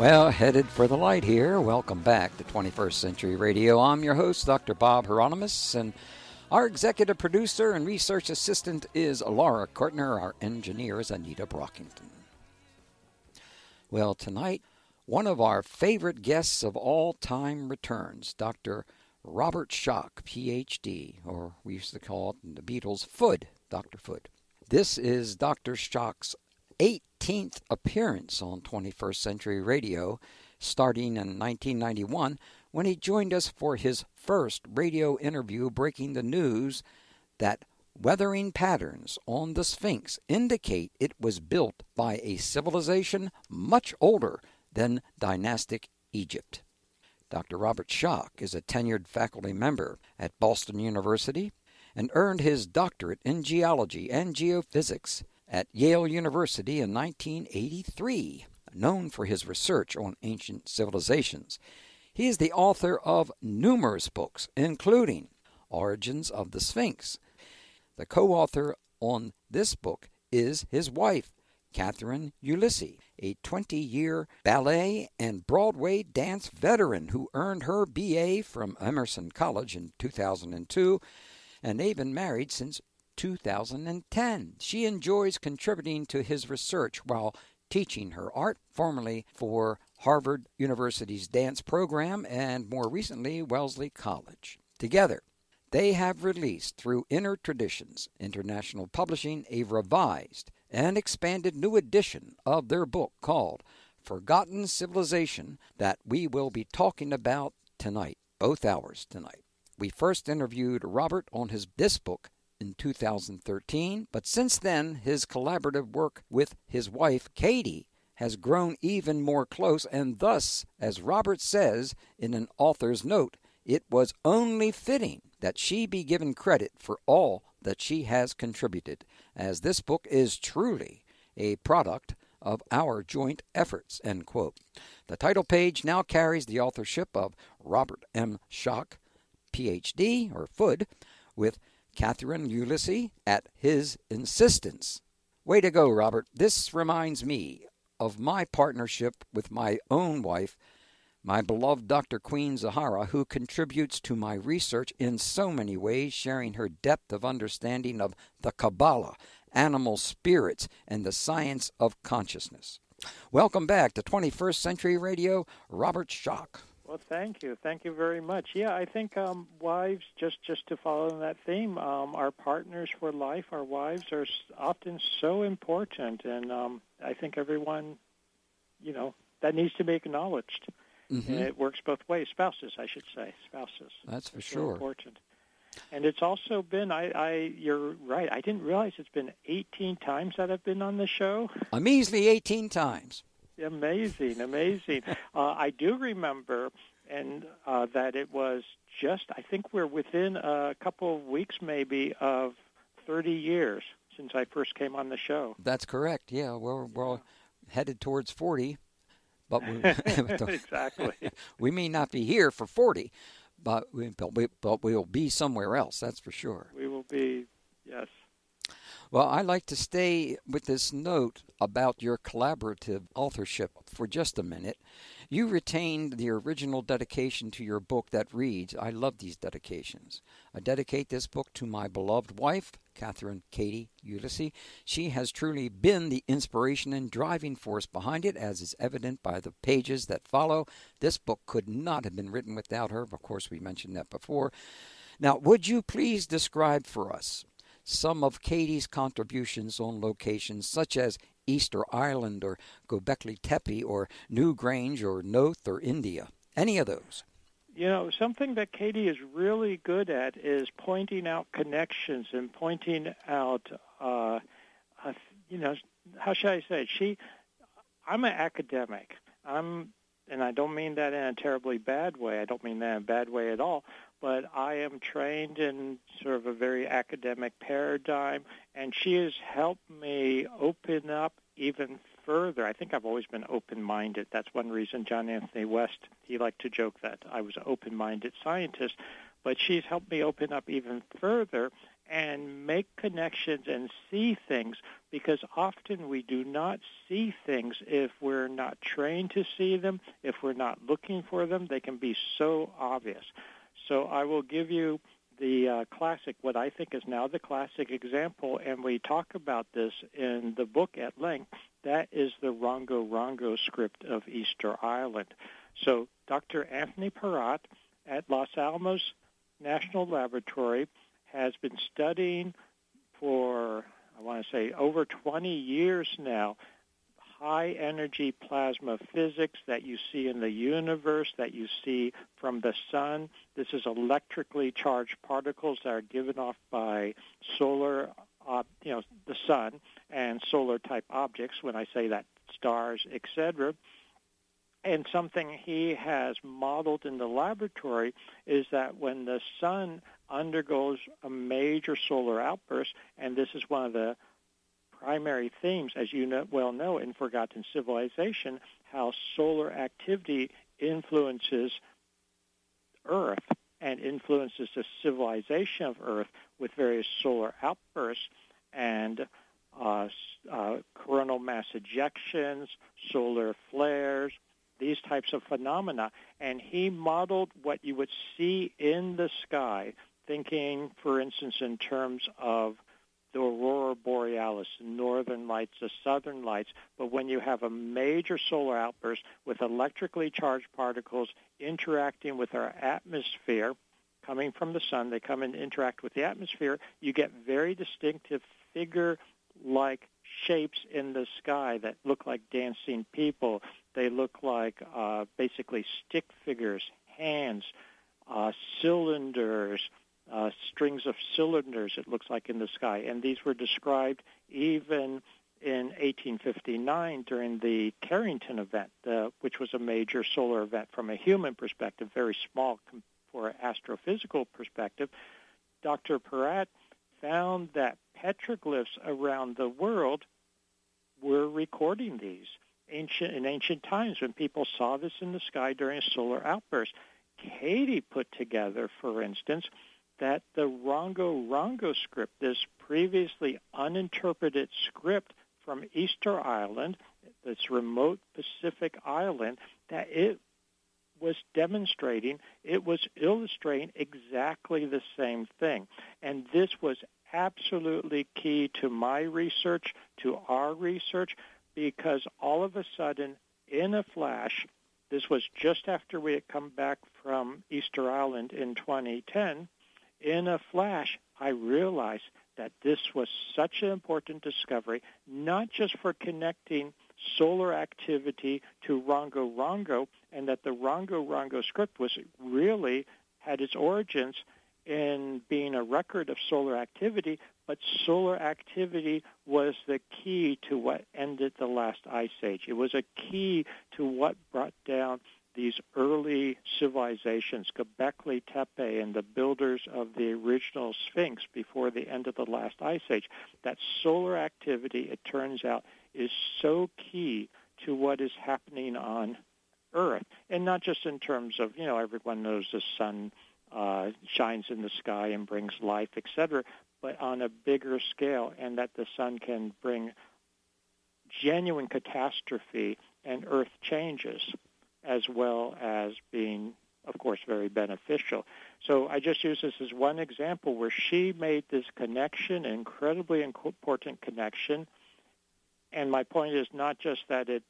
Well, headed for the light here. Welcome back to 21st Century Radio. I'm your host, Dr. Bob Hieronimus, and our executive producer and research assistant is Laura Kortner. Our engineer is Anita Brockington. Well, tonight, one of our favorite guests of all time returns, Dr. Robert Schoch, Ph.D., or we used to call it in the Beatles, Fud, Dr. Fud. This is Dr. Schoch's 18th appearance on 21st Century Radio, starting in 1991 when he joined us for his first radio interview breaking the news that weathering patterns on the Sphinx indicate it was built by a civilization much older than dynastic Egypt. Dr. Robert Schoch is a tenured faculty member at Boston University and earned his doctorate in geology and geophysics at Yale University in 1983, known for his research on ancient civilizations. He is the author of numerous books, including Origins of the Sphinx. The co-author on this book is his wife, Catherine Ulissey, a 20-year ballet and Broadway dance veteran who earned her B.A. from Emerson College in 2002, and they've been married since 2010. She enjoys contributing to his research while teaching her art, formerly for Harvard University's dance program and more recently Wellesley College. Together, they have released through Inner Traditions International Publishing a revised and expanded new edition of their book called Forgotten Civilization that we will be talking about tonight, both hours tonight. We first interviewed Robert on this book in 2013, but since then his collaborative work with his wife Katie has grown even more close, and thus, as Robert says in an author's note, it was only fitting that she be given credit for all that she has contributed, as this book is truly a product of our joint efforts, end quote. The title page now carries the authorship of Robert M. Schoch, Ph.D., or Fud, with Catherine Ulissey at his insistence. Way to go, Robert. This reminds me of my partnership with my own wife, my beloved Dr. Queen Zahara, who contributes to my research in so many ways, sharing her depth of understanding of the Kabbalah, animal spirits, and the science of consciousness. Welcome back to 21st Century Radio, Robert Schoch. Well, thank you. Thank you very much. Yeah, I think wives, just to follow that theme, our partners for life, our wives are often so important, and I think everyone, that needs to be acknowledged. Mm-hmm. And it works both ways. Spouses, I should say. Spouses. That's for sure. So important. And it's also been, you're right, I didn't realize it's been 18 times that I've been on the show. A measly 18 times. Amazing. I do remember that it was just, I think we're within a couple of weeks maybe of 30 years since I first came on the show. That's correct, yeah. We're headed towards 40. But exactly. We may not be here for 40, but we'll be somewhere else, that's for sure. We will be, yes. Well, I'd like to stay with this note about your collaborative authorship for just a minute. You retained the original dedication to your book that reads, I love these dedications. I dedicate this book to my beloved wife, Catherine Katie Ulissey. She has truly been the inspiration and driving force behind it, as is evident by the pages that follow. This book could not have been written without her. Of course, we mentioned that before. Now, would you please describe for us some of Katie's contributions on locations such as Easter Island or Göbekli Tepe or Newgrange or Noth or India? Any of those? Something that Katie is really good at is pointing out connections and pointing out, how should I say it? I'm an academic. And I don't mean that in a terribly bad way. I don't mean that in a bad way at all. But I am trained in sort of a very academic paradigm, and she has helped me open up even further. I think I've always been open-minded. That's one reason John Anthony West, he liked to joke that I was an open-minded scientist. But she's helped me open up even further and make connections and see things, because often we do not see things if we're not trained to see them, if we're not looking for them. They can be so obvious. So I will give you the classic, what I think is now the classic example, and we talk about this in the book at length. That is the Rongo script of Easter Island. So Dr. Anthony Peratt at Los Alamos National Laboratory has been studying for, I want to say, over 20 years now, high-energy plasma physics that you see in the universe, that you see from the sun. This is electrically charged particles that are given off by the sun and solar-type objects, when I say that, stars, etc. And something he has modeled in the laboratory is that when the sun undergoes a major solar outburst, and this is one of the primary themes, as you well know, in Forgotten Civilization, how solar activity influences Earth and influences the civilization of Earth with various solar outbursts and coronal mass ejections, solar flares, these types of phenomena. And he modeled what you would see in the sky, thinking, for instance, in terms of the aurora borealis, the northern lights, the southern lights. But when you have a major solar outburst with electrically charged particles interacting with our atmosphere, coming from the sun, they come and interact with the atmosphere, you get very distinctive figure-like shapes in the sky that look like dancing people. They look like basically stick figures, hands, cylinders, strings of cylinders, it looks like, in the sky. And these were described even in 1859 during the Carrington event, which was a major solar event from a human perspective, very small for an astrophysical perspective. Dr. Peratt found that petroglyphs around the world were recording these in ancient times when people saw this in the sky during a solar outburst. Katie put together, for instance, that the Rongo script, this previously uninterpreted script from Easter Island, this remote Pacific island, that it was demonstrating, it was illustrating exactly the same thing. And this was absolutely key to my research, to our research, because all of a sudden, in a flash, this was just after we had come back from Easter Island in 2010, in a flash, I realized that this was such an important discovery, not just for connecting solar activity to Rongo, and that the Rongo script was really had its origins in being a record of solar activity, but solar activity was the key to what ended the last ice age. It was a key to what brought down these early civilizations, Göbekli Tepe and the builders of the original Sphinx before the end of the last ice age. That solar activity, it turns out, is so key to what is happening on Earth. And not just in terms of, everyone knows the sun shines in the sky and brings life, etc., but on a bigger scale, and that the sun can bring genuine catastrophe and Earth changes, as well as being, of course, very beneficial. So I just use this as one example where she made this connection, incredibly important connection. And my point is not just that it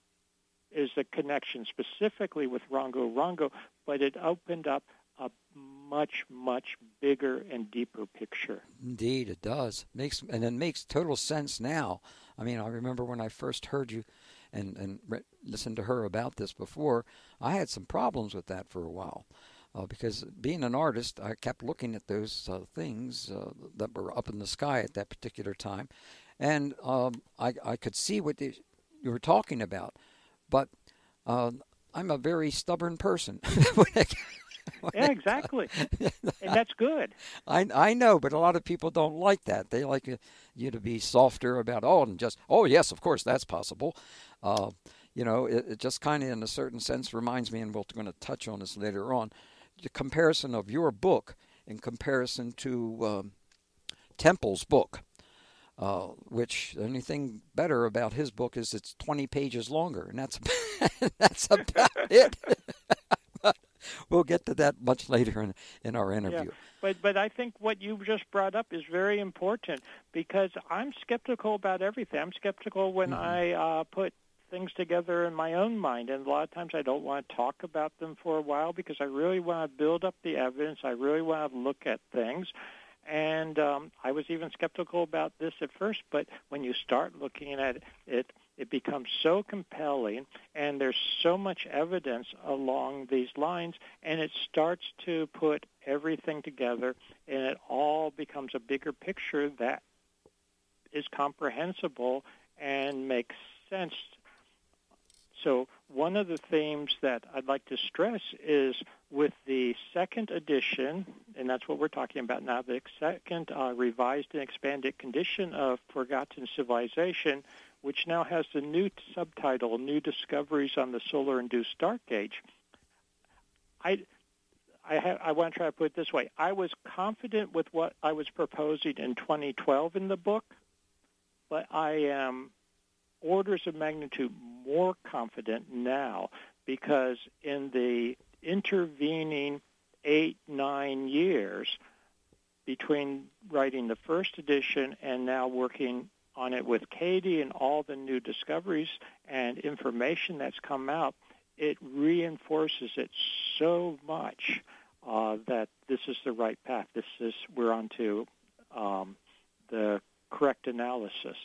is a connection specifically with Rongo, but it opened up a much, much bigger and deeper picture. Indeed, it does. And it makes total sense now. I mean, I remember when I first heard you and listened to her about this before, I had some problems with that for a while. Because being an artist, I kept looking at those things that were up in the sky at that particular time. And I could see what you were talking about. But I'm a very stubborn person. Yeah, exactly. And that's good. I know, but a lot of people don't like that. They like you to be softer about, yes, of course, that's possible. It just kind of, in a certain sense, reminds me, and we're going to touch on this later on, the comparison of your book in comparison to Temple's book, which the only thing better about his book is it's 20 pages longer, and that's that's about it. We'll get to that much later in our interview. Yeah, but I think what you just brought up is very important, because I'm skeptical about everything. I'm skeptical when I put things together in my own mind, and a lot of times I don't want to talk about them for a while because I really want to build up the evidence. I really want to look at things. And I was even skeptical about this at first, but when you start looking at it, it becomes so compelling, and there's so much evidence along these lines, and it starts to put everything together, and it all becomes a bigger picture that is comprehensible and makes sense. So one of the themes that I'd like to stress is with the second edition, and that's what we're talking about now, the second revised and expanded condition of Forgotten Civilization, which now has the new subtitle, New Discoveries on the Solar-Induced Dark Age. I want to try to put it this way. I was confident with what I was proposing in 2012 in the book, but I am orders of magnitude more confident now, because in the intervening 8-9 years between writing the first edition and now working on it with Katie and all the new discoveries and information that's come out, it reinforces it so much that this is the right path. We're on to the correct analysis.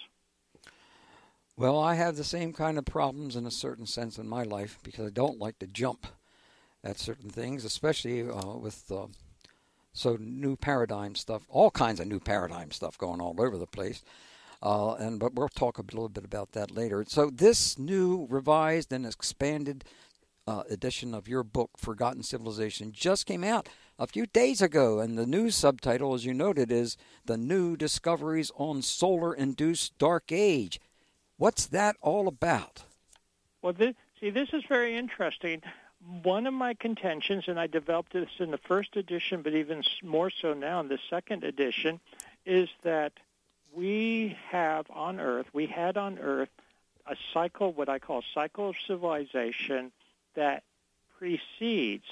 Well, I have the same kind of problems in a certain sense in my life, because I don't like to jump at certain things, especially with new paradigm stuff, all kinds of new paradigm stuff going all over the place. But we'll talk a little bit about that later. So this new revised and expanded edition of your book, Forgotten Civilization, just came out a few days ago, and the new subtitle, as you noted, is The New Discoveries on Solar-Induced Dark Age. What's that all about? Well, this is very interesting. One of my contentions, and I developed this in the first edition, but even more so now in the second edition, is that we had on Earth a cycle, what I call cycle of civilization, that precedes,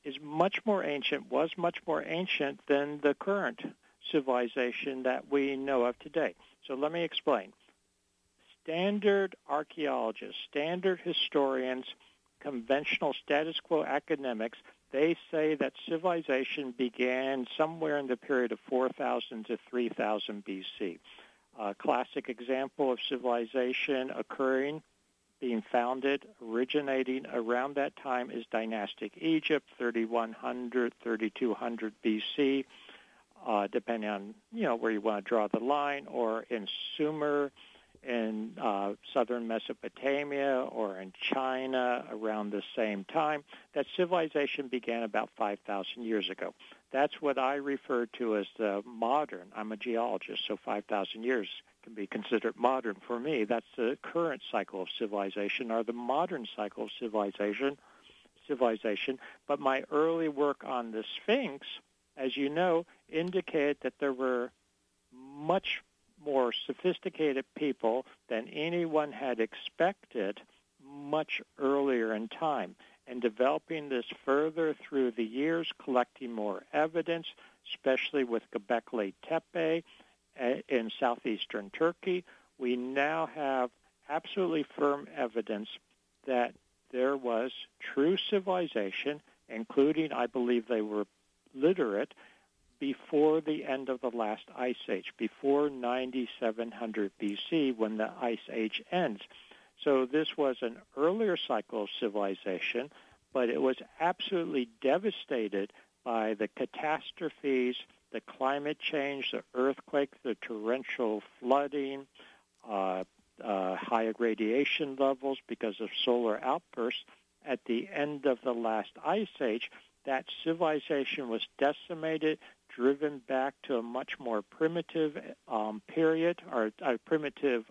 was much more ancient than the current civilization that we know of today. So let me explain. Standard archaeologists, standard historians, conventional status quo academics, they say that civilization began somewhere in the period of 4,000 to 3,000 BC. A classic example of civilization being founded, originating around that time is dynastic Egypt, 3,100, 3,200 BC, depending on where you want to draw the line, or in Sumer, in southern Mesopotamia, or in China around the same time. That civilization began about 5,000 years ago. That's what I refer to as the modern. I'm a geologist, so 5,000 years can be considered modern for me. That's the current cycle of civilization, or the modern cycle of civilization. But my early work on the Sphinx, as you know, indicated that there were much more sophisticated people than anyone had expected much earlier in time, and developing this further through the years, collecting more evidence, especially with Göbekli Tepe in southeastern Turkey. We now have absolutely firm evidence that there was true civilization, including, I believe they were literate, before the end of the last ice age, before 9,700 BC, when the ice age ends. So this was an earlier cycle of civilization, but it was absolutely devastated by the catastrophes, the climate change, the earthquake, the torrential flooding, high radiation levels because of solar outbursts. At the end of the last ice age, that civilization was decimated, driven back to a much more primitive period, or a primitive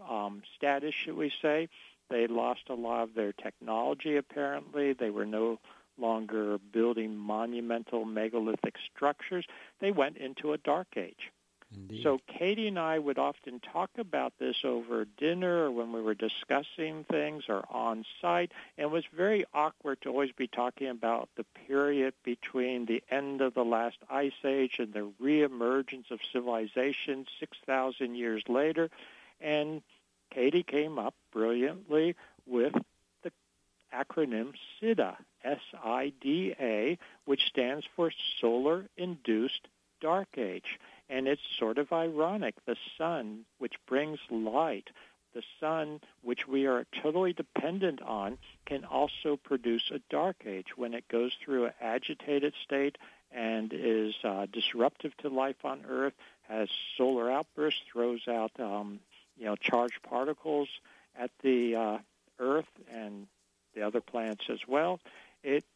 status, should we say. They lost a lot of their technology, apparently. They were no longer building monumental megalithic structures. They went into a dark age. Indeed. So Katie and I would often talk about this over dinner or when we were discussing things or on site, and it was very awkward to always be talking about the period between the end of the last ice age and the reemergence of civilization 6,000 years later. And Katie came up brilliantly with the acronym SIDA, S-I-D-A, which stands for Solar-Induced Dark Age. And it's sort of ironic. The sun, which brings light, the sun, which we are totally dependent on, can also produce a dark age when it goes through an agitated state and is disruptive to life on Earth, has solar outbursts, throws out charged particles at the Earth and the other planets as well. The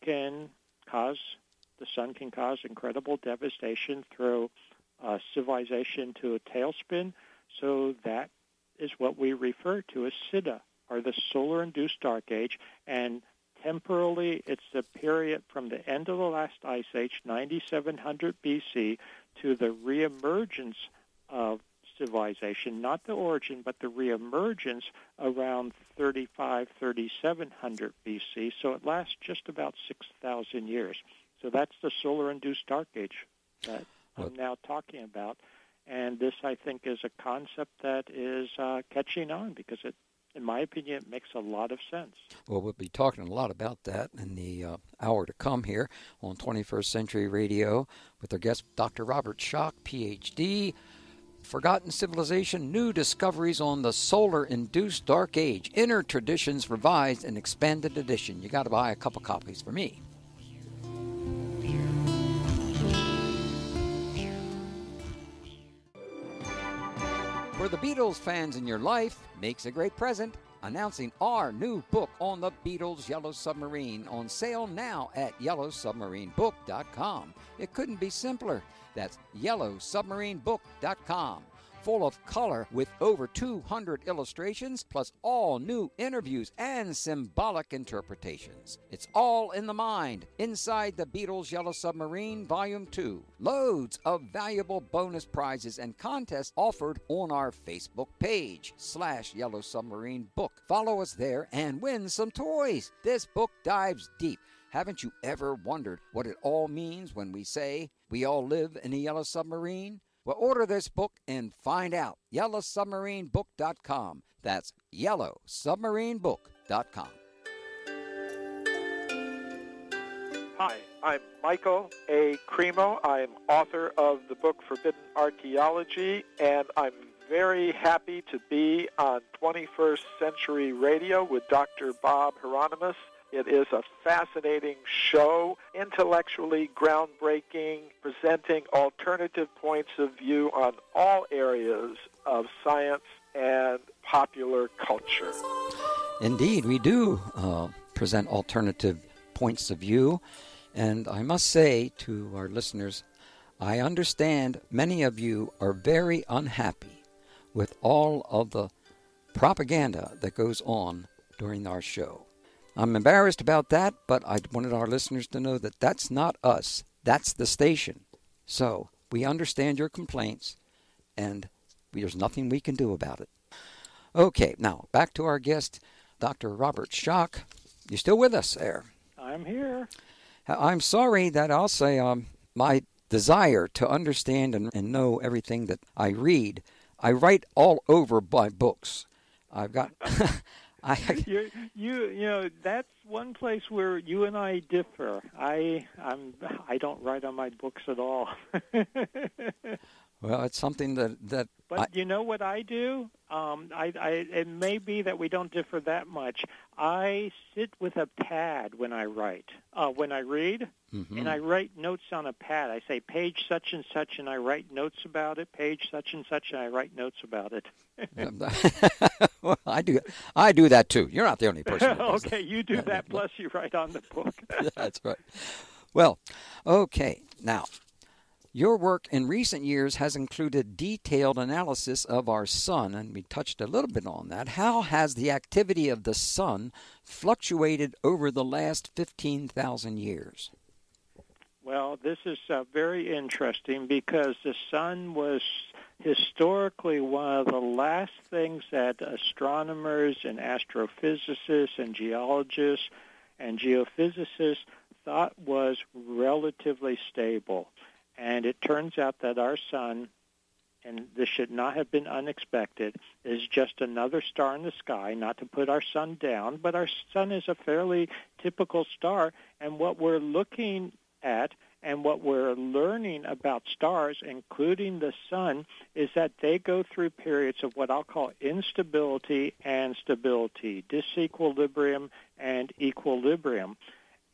sun can cause incredible devastation, throw civilization to a tailspin. So that is what we refer to as SIDA, or the Solar-Induced Dark Age. And temporally, it's the period from the end of the last ice age, 9700 BC, to the reemergence of civilization, not the origin, but the reemergence around 3700 BC. So it lasts just about 6,000 years. So that's the Solar-Induced Dark Age that I'm now talking about. And this, I think, is a concept that is catching on because it, in my opinion, it makes a lot of sense. Well, we'll be talking a lot about that in the hour to come here on 21st Century Radio with our guest, Dr. Robert Schoch, Ph.D., Forgotten Civilization, New Discoveries on the Solar-Induced Dark Age, Inner Traditions Revised and Expanded Edition. You got to buy a couple copies for me. For the Beatles fans in your life, makes a great present. Announcing our new book on the Beatles' Yellow Submarine, on sale now at yellowsubmarinebook.com. It couldn't be simpler. That's yellowsubmarinebook.com. Full of color with over 200 illustrations, plus all new interviews and symbolic interpretations. It's all in the mind, inside the Beatles' Yellow Submarine, Volume 2. Loads of valuable bonus prizes and contests offered on our Facebook page, /Yellow Submarine Book. Follow us there and win some toys. This book dives deep. Haven't you ever wondered what it all means when we say we all live in a yellow submarine? Well, order this book and find out. yellowsubmarinebook.com. That's yellowsubmarinebook.com. Hi, I'm Michael A. Cremo. I'm author of the book Forbidden Archaeology, and I'm very happy to be on 21st Century Radio with Dr. Bob Hieronimus. It is a fascinating show, intellectually groundbreaking, presenting alternative points of view on all areas of science and popular culture. Indeed, we do present alternative points of view. And I must say to our listeners, I understand many of you are very unhappy with all of the propaganda that goes on during our show. I'm embarrassed about that, but I wanted our listeners to know that that's not us. That's the station. So we understand your complaints, and there's nothing we can do about it. Okay, now back to our guest, Dr. Robert Schoch. You still with us there? I'm here. I'm sorry that I'll say my desire to understand and know everything that I read. I write all over my books. I've got... you know, that's one place where you and I differ. I don't write on my books at all. Well, it's something that. But you know what I do? It may be that we don't differ that much. I sit with a pad when I write. When I read, and I write notes on a pad. I say page such and such, and I write notes about it. Page such and such, and I write notes about it. Well, I do that too. You're not the only person. Okay, you do that. Plus, you write on the book. That's right. Well, okay. Now, your work in recent years has included detailed analysis of our sun, and we touched a little bit on that. How has the activity of the sun fluctuated over the last 15,000 years? Well, this is very interesting because the sun was historically, one of the last things that astronomers and astrophysicists and geologists and geophysicists thought was relatively stable. And it turns out that our sun, and this should not have been unexpected, is just another star in the sky, not to put our sun down, but our sun is a fairly typical star. And what we're looking at and what we're learning about stars, including the sun, is that they go through periods of what I'll call instability and stability, disequilibrium and equilibrium.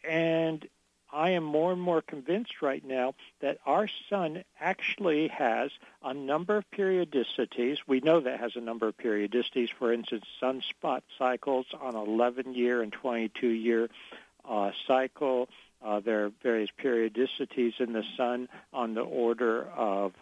And I am more and more convinced right now that our sun actually has a number of periodicities. We know that it has a number of periodicities. For instance, sunspot cycles on 11-year and 22-year cycle. There are various periodicities in the sun on the order of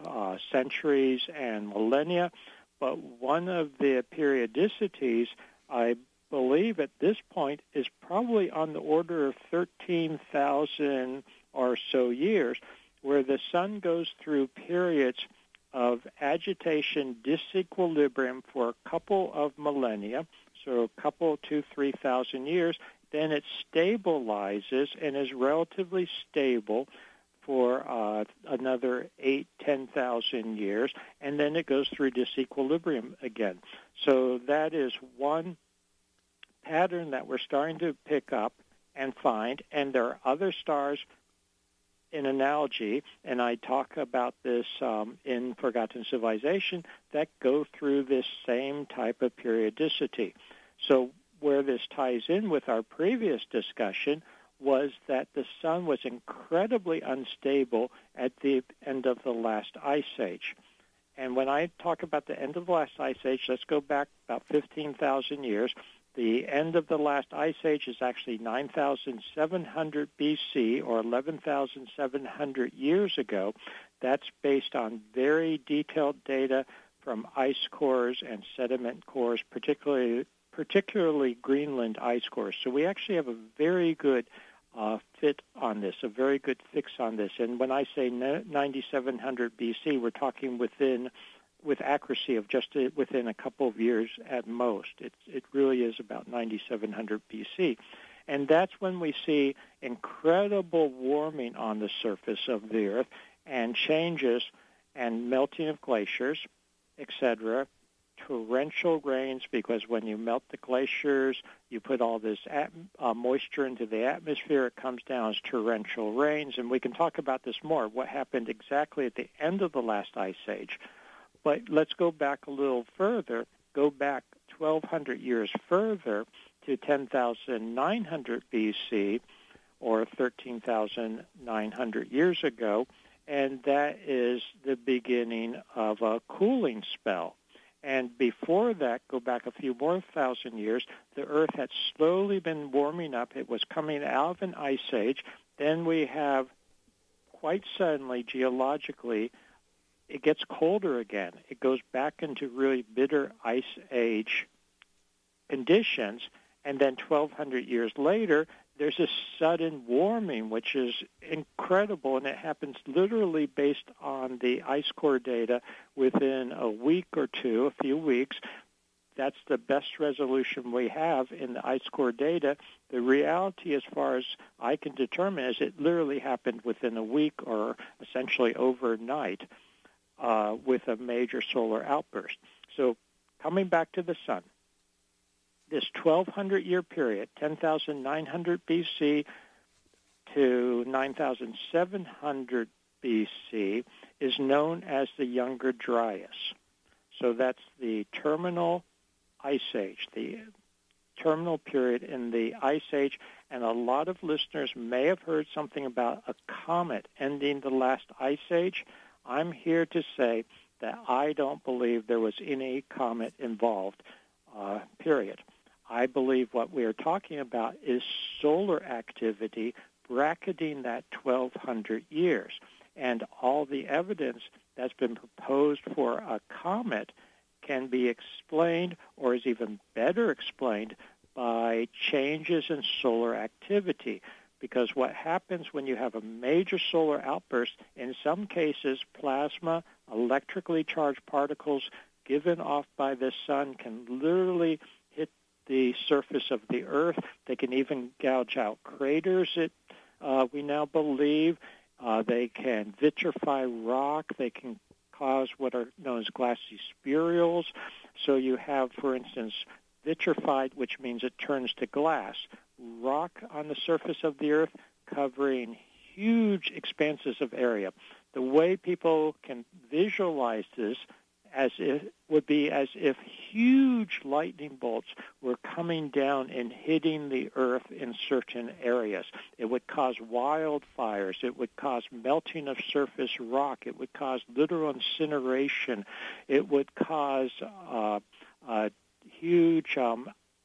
centuries and millennia. But one of the periodicities, I believe at this point, is probably on the order of 13,000 or so years, where the sun goes through periods of agitation, disequilibrium for a couple of millennia, so a couple, 2,000-3,000 years. Then it stabilizes and is relatively stable for another 8,000-10,000 years, and then it goes through disequilibrium again. So that is one pattern that we're starting to pick up and find, and there are other stars in analogy, and I talk about this in Forgotten Civilization, that go through this same type of periodicity. So where this ties in with our previous discussion was that the sun was incredibly unstable at the end of the last ice age. And when I talk about the end of the last ice age, let's go back about 15,000 years. The end of the last ice age is actually 9,700 BC, or 11,700 years ago. That's based on very detailed data from ice cores and sediment cores, particularly Greenland ice cores. So we actually have a very good fit on this, a very good fix on this. And when I say 9,700 BC, we're talking with accuracy of just within a couple of years at most. It really is about 9,700 BC. And that's when we see incredible warming on the surface of the Earth and changes and melting of glaciers, etc., torrential rains, because when you melt the glaciers, you put all this moisture into the atmosphere, it comes down as torrential rains, and we can talk about this more, what happened exactly at the end of the last ice age. But let's go back a little further, go back 1,200 years further to 10,900 BC, or 13,900 years ago, and that is the beginning of a cooling spell. And before that, go back a few more thousand years, the Earth had slowly been warming up. It was coming out of an ice age. Then we have, quite suddenly, geologically, it gets colder again. It goes back into really bitter ice age conditions. And then 1,200 years later, there's a sudden warming, which is incredible, and it happens literally based on the ice core data within a week or two, a few weeks. That's the best resolution we have in the ice core data. The reality, as far as I can determine, is it literally happened within a week or essentially overnight with a major solar outburst. So coming back to the sun, this 1,200-year period, 10,900 BC to 9,700 BC, is known as the Younger Dryas. So that's the terminal ice age, the terminal period in the ice age. And a lot of listeners may have heard something about a comet ending the last ice age. I'm here to say that I don't believe there was any comet involved, period. I believe what we are talking about is solar activity bracketing that 1,200 years. And all the evidence that's been proposed for a comet can be explained, or is even better explained, by changes in solar activity. because what happens when you have a major solar outburst, in some cases, plasma, electrically charged particles given off by the sun can literally hit the surface of the Earth. They can even gouge out craters, we now believe. They can vitrify rock. They can cause what are known as glassy spirals. So you have, for instance, vitrified, which means it turns to glass, rock on the surface of the Earth covering huge expanses of area. The way people can visualize this would be as if huge lightning bolts were coming down and hitting the Earth in certain areas. It would cause wildfires. It would cause melting of surface rock. It would cause literal incineration. It would cause huge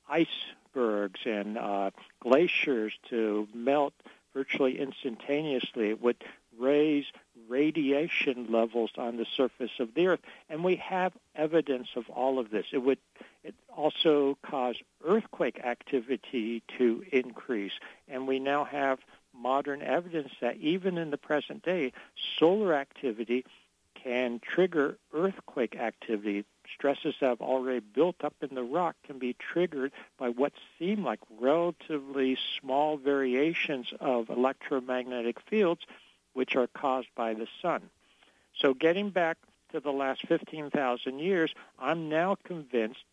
icebergs and glaciers to melt virtually instantaneously. It would raise radiation levels on the surface of the Earth, and we have evidence of all of this. It also cause earthquake activity to increase, and we now have modern evidence that even in the present day, solar activity can trigger earthquake activity. Stresses that have already built up in the rock can be triggered by what seem like relatively small variations of electromagnetic fields, which are caused by the sun. So getting back to the last 15,000 years, I'm now convinced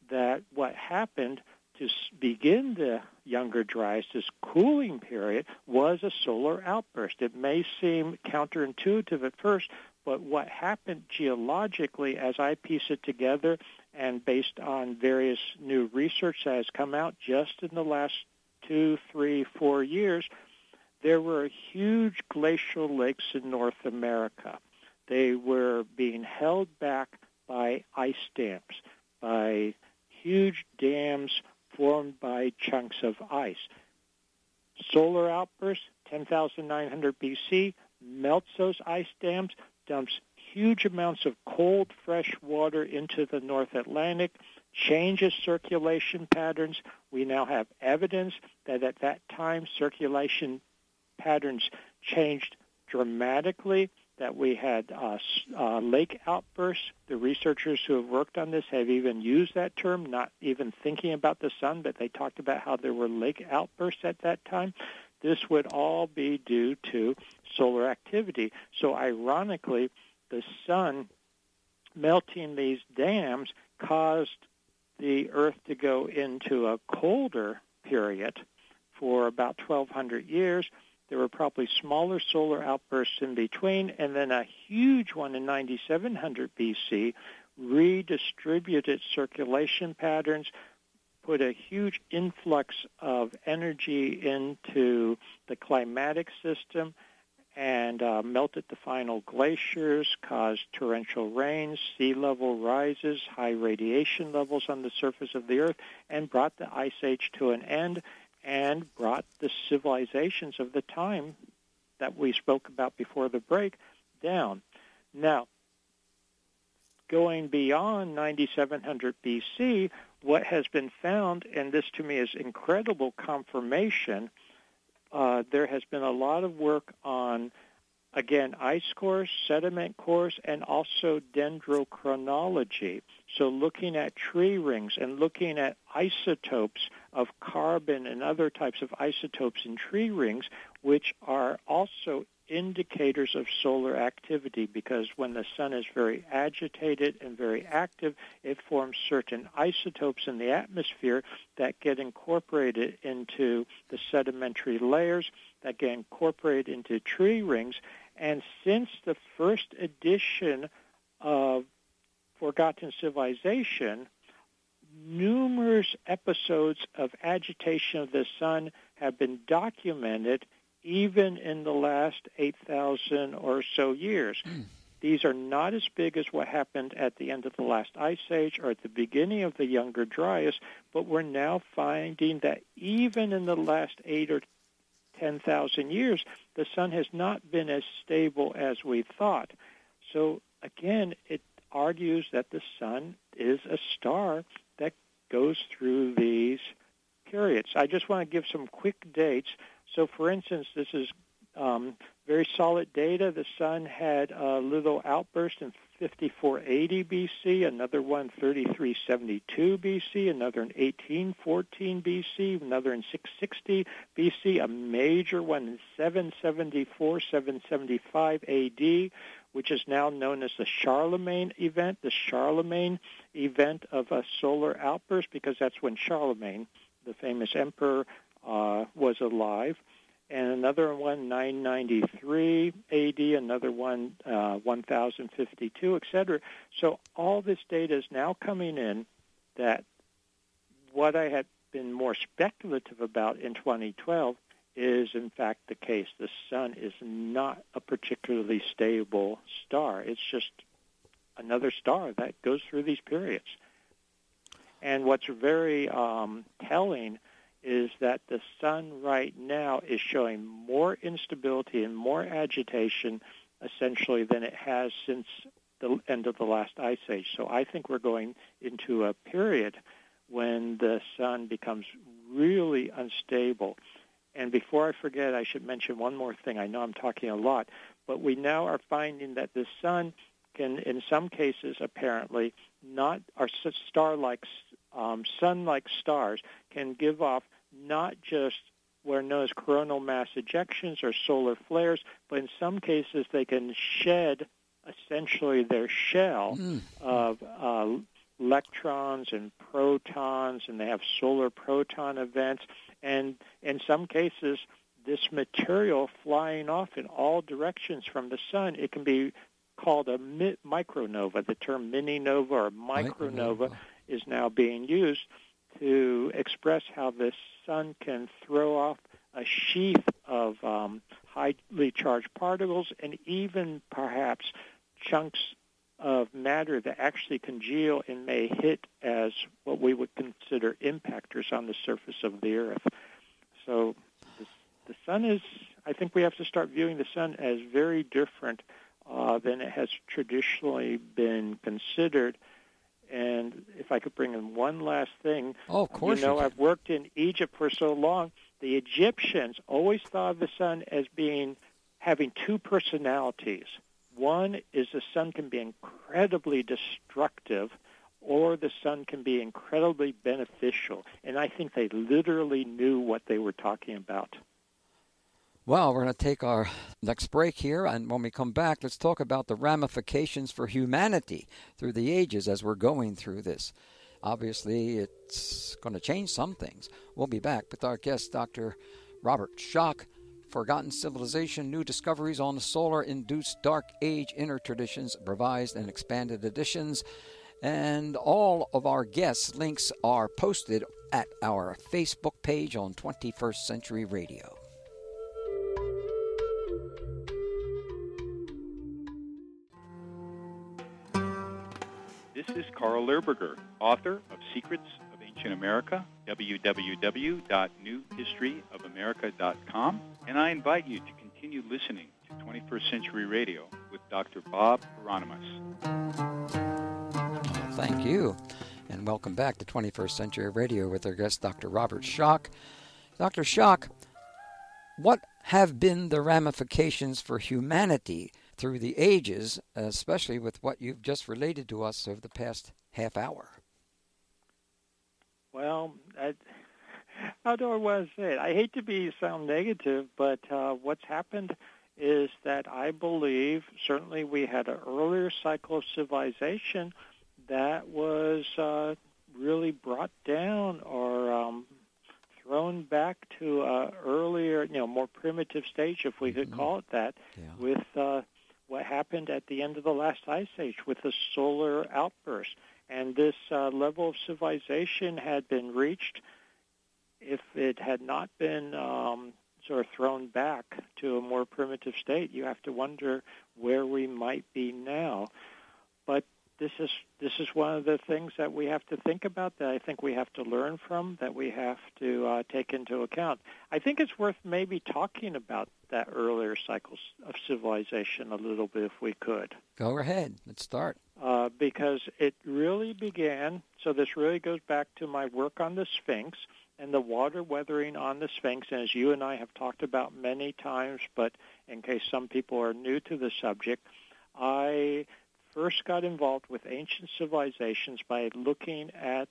that what happened to begin the Younger Dryas, this cooling period, was a solar outburst. It may seem counterintuitive at first, but what happened geologically, as I piece it together and based on various new research that has come out just in the last 2, 3, 4 years, there were huge glacial lakes in North America. They were being held back by ice dams, by huge dams formed by chunks of ice. Solar outburst, 10,900 BC, melts those ice dams, dumps huge amounts of cold, fresh water into the North Atlantic, changes circulation patterns. We now have evidence that at that time circulation patterns changed dramatically, that we had lake outbursts. The researchers who have worked on this have even used that term, not even thinking about the sun, but they talked about how there were lake outbursts at that time. This would all be due to solar activity. So ironically, the sun melting these dams caused the Earth to go into a colder period for about 1,200 years. There were probably smaller solar outbursts in between, and then a huge one in 9,700 BC redistributed circulation patterns, put a huge influx of energy into the climatic system, and melted the final glaciers, caused torrential rains, sea level rises, high radiation levels on the surface of the Earth, and brought the Ice Age to an end, and brought the civilizations of the time that we spoke about before the break down. Now, going beyond 9,700 BC, what has been found, and this to me is incredible confirmation, there has been a lot of work on, again, ice cores, sediment cores, and also dendrochronology. So looking at tree rings and looking at isotopes of carbon and other types of isotopes in tree rings, which are also indicators of solar activity, because when the sun is very agitated and very active, it forms certain isotopes in the atmosphere that get incorporated into the sedimentary layers, that get incorporated into tree rings. And since the first edition of Forgotten Civilization, numerous episodes of agitation of the sun have been documented even in the last 8,000 or so years. These are not as big as what happened at the end of the last ice age or at the beginning of the Younger Dryas, but we're now finding that even in the last 8 or 10,000 years, the sun has not been as stable as we thought. So again, it argues that the sun is a star that goes through these periods. I just want to give some quick dates. So, for instance, this is very solid data. The sun had a little outburst in 5480 BC, another one 3372 BC, another in 1814 BC, another in 660 BC, a major one in 774, 775 AD, which is now known as the Charlemagne event, of a solar outburst, because that's when Charlemagne, the famous emperor, was alive. And another one, 993 AD, another one, 1052, etc. So all this data is now coming in that what I had been more speculative about in 2012 is, in fact, the case. The sun is not a particularly stable star. It's just another star that goes through these periods. And what's very telling is that the sun right now is showing more instability and more agitation, essentially, than it has since the end of the last ice age. So I think we're going into a period when the sun becomes really unstable. And before I forget, I should mention one more thing. I know I'm talking a lot, but we now are finding that the sun can, in some cases, apparently, not our star-like, sun-like stars can give off not just what are known as coronal mass ejections or solar flares, but in some cases they can shed essentially their shell of electrons and protons, and they have solar proton events. And in some cases, this material flying off in all directions from the sun, it can be called a micronova. The term mini-nova or micronova is now being used to express how the sun can throw off a sheath of highly charged particles and even perhaps chunks of matter that actually congeal and may hit as what we would consider impactors on the surface of the Earth. So the sun is, I think we have to start viewing the sun as very different than it has traditionally been considered. And if I could bring in one last thing, of course, I've worked in Egypt for so long. The Egyptians always thought of the sun as having two personalities. One is the sun can be incredibly destructive, or the sun can be incredibly beneficial. And I think they literally knew what they were talking about. Well, we're going to take our next break here, and when we come back, let's talk about the ramifications for humanity through the ages as we're going through this. Obviously, it's going to change some things. We'll be back with our guest, Dr. Robert Schoch, Forgotten Civilization, New Discoveries on the Solar-Induced Dark Age, Inner Traditions, Revised and Expanded Editions. And all of our guests' links are posted at our Facebook page on 21st Century Radio. This is Carl Lerberger, author of Secrets of Ancient America, www.newhistoryofamerica.com, and I invite you to continue listening to 21st Century Radio with Dr. Bob Hieronimus. Thank you, and welcome back to 21st Century Radio with our guest, Dr. Robert Schoch. Dr. Schoch, what have been the ramifications for humanity through the ages, especially with what you've just related to us over the past half hour? Well, how do I want to say it? I hate to sound negative, but what's happened is that I believe certainly we had an earlier cycle of civilization that was really brought down or thrown back to an earlier, more primitive stage, if we could call it that, with what happened at the end of the last ice age with the solar outburst. And this level of civilization had been reached if it had not been sort of thrown back to a more primitive state. You have to wonder where we might be now. But this is one of the things that we have to think about, that I think we have to learn from, that we have to take into account. I think it's worth maybe talking about that earlier cycles of civilization a little bit, if we could. Go ahead. Let's start. Because it really began, so this really goes back to my work on the Sphinx. and the water weathering on the Sphinx. And as you and I have talked about many times, but in case some people are new to the subject, I first got involved with ancient civilizations by looking at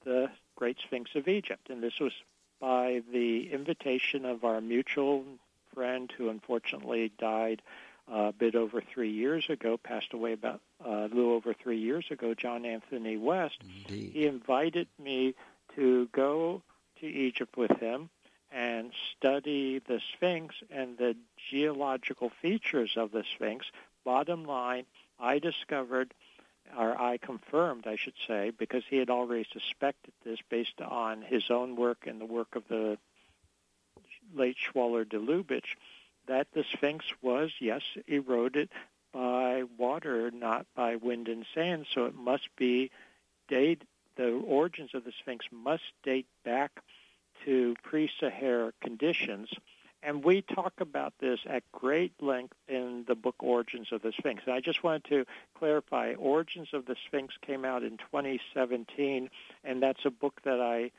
the Great Sphinx of Egypt. And this was by the invitation of our mutual friend who unfortunately died a bit over 3 years ago, passed away about a little over 3 years ago, John Anthony West. Indeed. He invited me to go to Egypt with him and study the Sphinx and the geological features of the Sphinx. Bottom line, I discovered, or I confirmed, I should say, because he had already suspected this based on his own work and the work of the late Schwaller de Lubitsch, that the Sphinx was, yes, eroded by water, not by wind and sand, so it must be the origins of the Sphinx must date back to pre-Sahara conditions. And we talk about this at great length in the book Origins of the Sphinx. And I just wanted to clarify, Origins of the Sphinx came out in 2017, and that's a book that I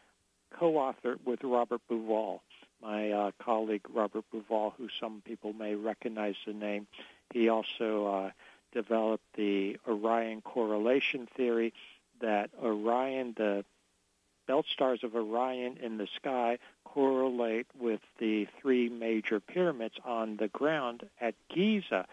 co-authored with Robert Bauval, my colleague Robert Bauval, who some people may recognize the name. He also developed the Orion correlation theory, that Orion, the belt stars of Orion in the sky, correlate with the three major pyramids on the ground at Giza.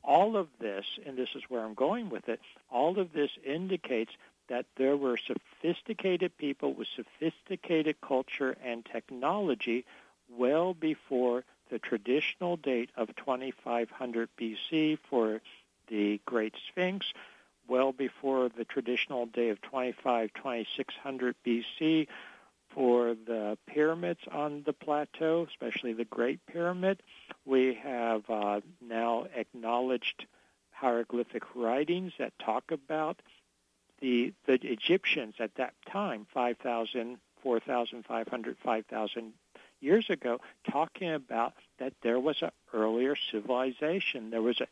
All of this, and this is where I'm going with it, all of this indicates that there were sophisticated people with sophisticated culture and technology well before the traditional date of 2500 BC for the Great Sphinx, well before the traditional date of 2600 BC for the pyramids on the plateau, especially the Great Pyramid. We have now acknowledged hieroglyphic writings that talk about the Egyptians at that time, 5,000, 4,500, 5,000 years ago, talking about that there was an earlier civilization. There was an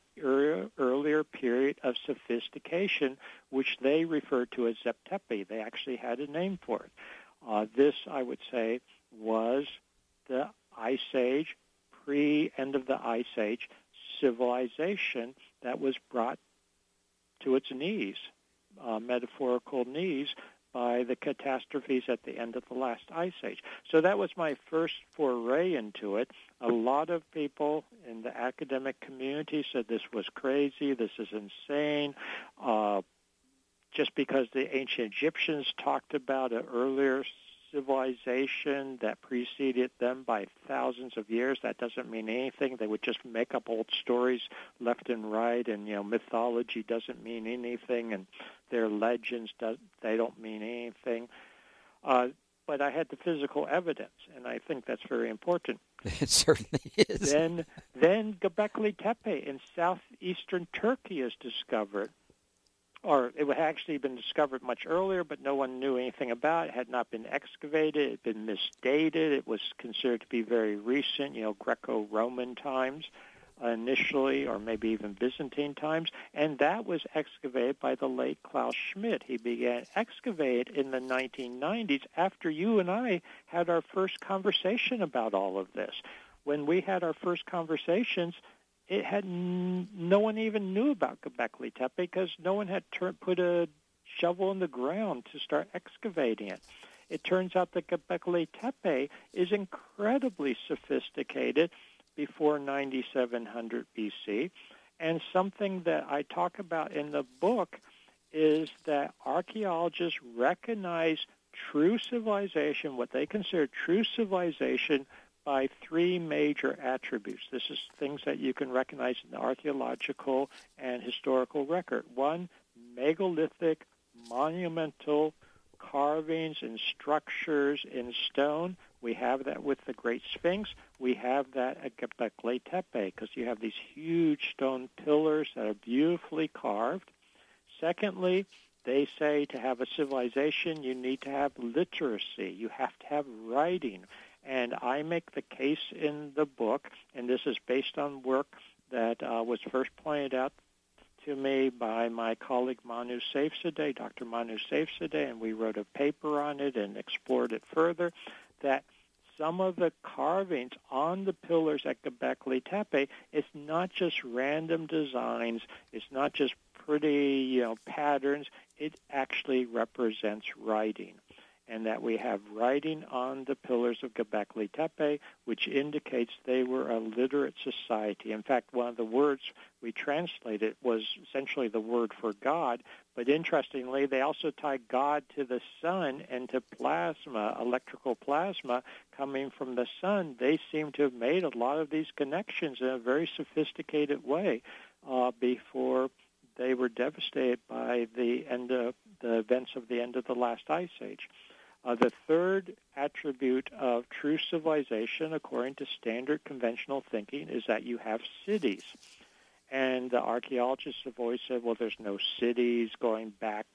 earlier period of sophistication, which they referred to as Zeptepi. They actually had a name for it. This, I would say, was the Ice Age, pre-end of the Ice Age civilization that was brought to its knees, metaphorical knees, by the catastrophes at the end of the last Ice Age. So that was my first foray into it. A lot of people in the academic community said this was crazy, this is insane. Just because the ancient Egyptians talked about an earlier civilization that preceded them by thousands of years, that doesn't mean anything. They would just make up old stories left and right, and mythology doesn't mean anything, and their legends they don't mean anything. But I had the physical evidence, and I think that's very important. It certainly is. Then Göbekli Tepe in southeastern Turkey is discovered. Or it had actually been discovered much earlier, but no one knew anything about it. It had not been excavated. It had been misdated. It was considered to be very recent, Greco-Roman times initially, or maybe even Byzantine times. And that was excavated by the late Klaus Schmidt. He began excavating in the 1990s after you and I had our first conversation about all of this. When we had our first conversations, it had no one even knew about Göbekli Tepe because no one had put a shovel in the ground to start excavating it. It turns out that Göbekli Tepe is incredibly sophisticated before 9700 BC, and something that I talk about in the book is that archaeologists recognize true civilization, what they consider true civilization, by three major attributes. This is things that you can recognize in the archaeological and historical record. One, megalithic, monumental carvings and structures in stone. We have that with the Great Sphinx. We have that at Göbekli Tepe because you have these huge stone pillars that are beautifully carved. Secondly, they say to have a civilization, you need to have literacy. You have to have writing. And I make the case in the book, and this is based on work that was first pointed out to me by my colleague Manu Safzadeh, Dr. Manu Safzadeh, and we wrote a paper on it and explored it further, that some of the carvings on the pillars at Göbekli Tepe, it's not just random designs, it's not just pretty, patterns, it actually represents writing. And that we have writing on the pillars of Göbekli Tepe, which indicates they were a literate society. In fact, one of the words we translated was essentially the word for God, but interestingly, they also tied God to the sun and to plasma, electrical plasma coming from the sun. They seem to have made a lot of these connections in a very sophisticated way before they were devastated by the events of the end of the last ice age. The third attribute of true civilization, according to standard conventional thinking, is that you have cities. And the archaeologists have always said, well, there's no cities going back,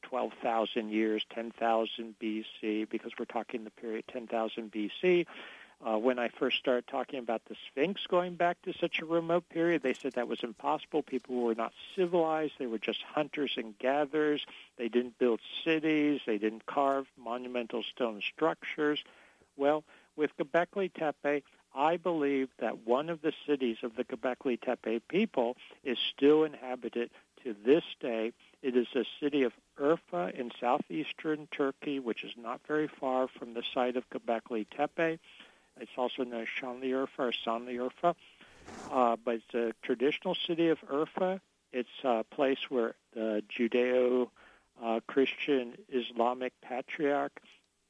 12,000 years, 10,000 BC, because we're talking the period 10,000 BC. When I first started talking about the Sphinx going back to such a remote period, they said that was impossible. People were not civilized. They were just hunters and gatherers. They didn't build cities. They didn't carve monumental stone structures. Well, with Göbekli Tepe, I believe that one of the cities of the Göbekli Tepe people is still inhabited to this day. It is the city of Urfa in southeastern Turkey, which is not very far from the site of Göbekli Tepe. It's also known as Şanlıurfa or Sanliurfa. But it's a traditional city of Urfa. It's a place where the Judeo-Christian Islamic patriarch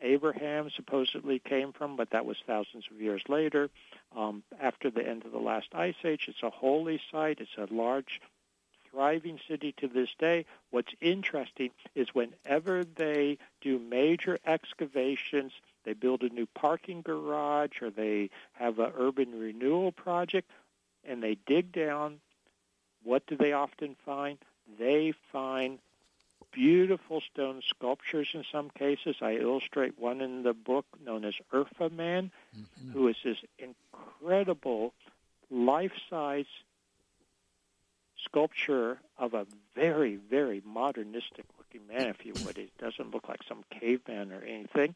Abraham supposedly came from, but that was thousands of years later. After the end of the last ice age, it's a holy site. It's a large, thriving city to this day. What's interesting is whenever they do major excavations, they build a new parking garage or they have an urban renewal project, and they dig down, what do they often find? They find beautiful stone sculptures in some cases. I illustrate one in the book known as Urfa Man, who is this incredible life-size sculpture of a very, very modernistic-looking man, if you would. It doesn't look like some caveman or anything.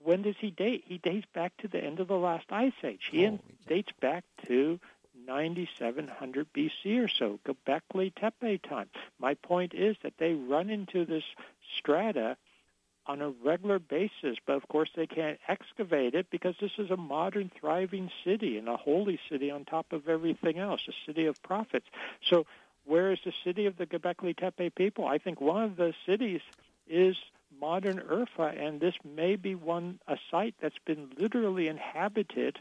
When does he date? He dates back to the end of the last ice age. He dates back to 9700 BC or so, Göbekli Tepe time. My point is that they run into this strata on a regular basis, but of course they can't excavate it because this is a modern, thriving city and a holy city on top of everything else, a city of prophets. So where is the city of the Göbekli Tepe people? I think one of the cities is modern Urfa, and this may be a site that's been literally inhabited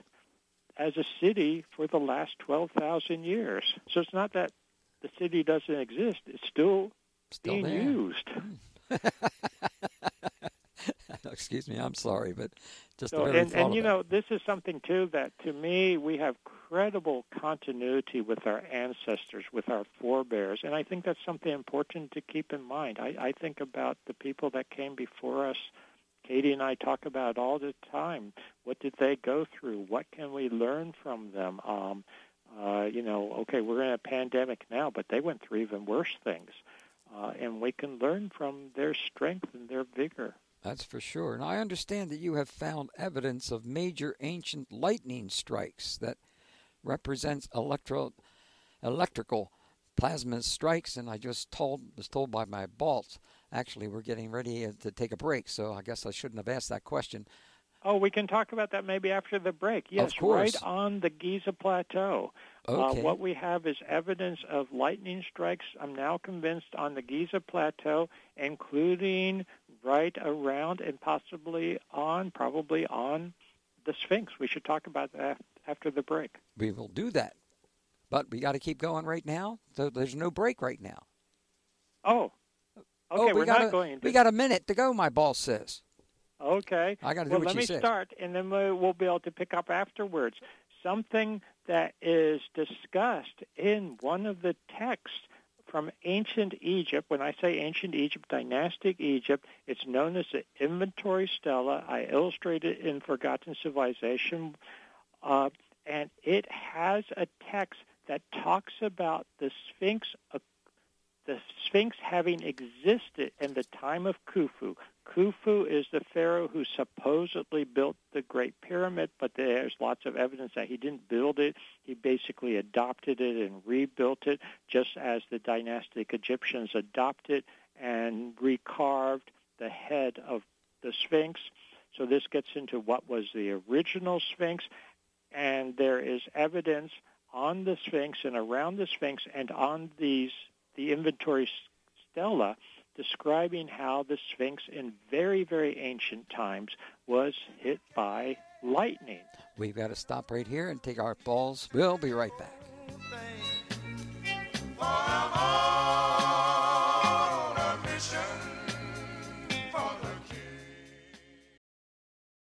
as a city for the last 12,000 years. So it's not that the city doesn't exist. It's still being there. Used. Excuse me, I'm sorry, but just so, this is something, too, that to me we have credible continuity with our ancestors, with our forebears, and I think that's something important to keep in mind. I think about the people that came before us. Katie and I talk about it all the time. What did they go through? What can we learn from them? Okay, we're in a pandemic now, but they went through even worse things. And we can learn from their strength and their vigor. That's for sure. And I understand that you have found evidence of major ancient lightning strikes that represents electrical plasma strikes. And I was told by my boss, actually, we're getting ready to take a break, so I guess I shouldn't have asked that question. Oh, we can talk about that maybe after the break. Yes, of course. Right on the Giza Plateau. Okay. What we have is evidence of lightning strikes, I'm now convinced, on the Giza Plateau, including right around and probably on the Sphinx. We should talk about that after the break. We will do that. But we got to keep going right now, so there's no break right now. Oh. Okay, we're not going to. We got a minute to go, my boss says. Okay. I got to do what she says. Let me start, and then we'll be able to pick up afterwards. Something that is discussed in one of the texts from ancient Egypt. When I say ancient Egypt, dynastic Egypt, it's known as the Inventory Stela. I illustrate it in Forgotten Civilization, and it has a text that talks about the Sphinx having existed in the time of Khufu. Khufu is the pharaoh who supposedly built the Great Pyramid, but there's lots of evidence that he didn't build it. He basically adopted it and rebuilt it, just as the dynastic Egyptians adopted and recarved the head of the Sphinx. So this gets into what was the original Sphinx, and there is evidence on the Sphinx and around the Sphinx and on the inventory stela describing how the Sphinx in very, very ancient times was hit by lightning. We've got to stop right here and take our pause. We'll be right back.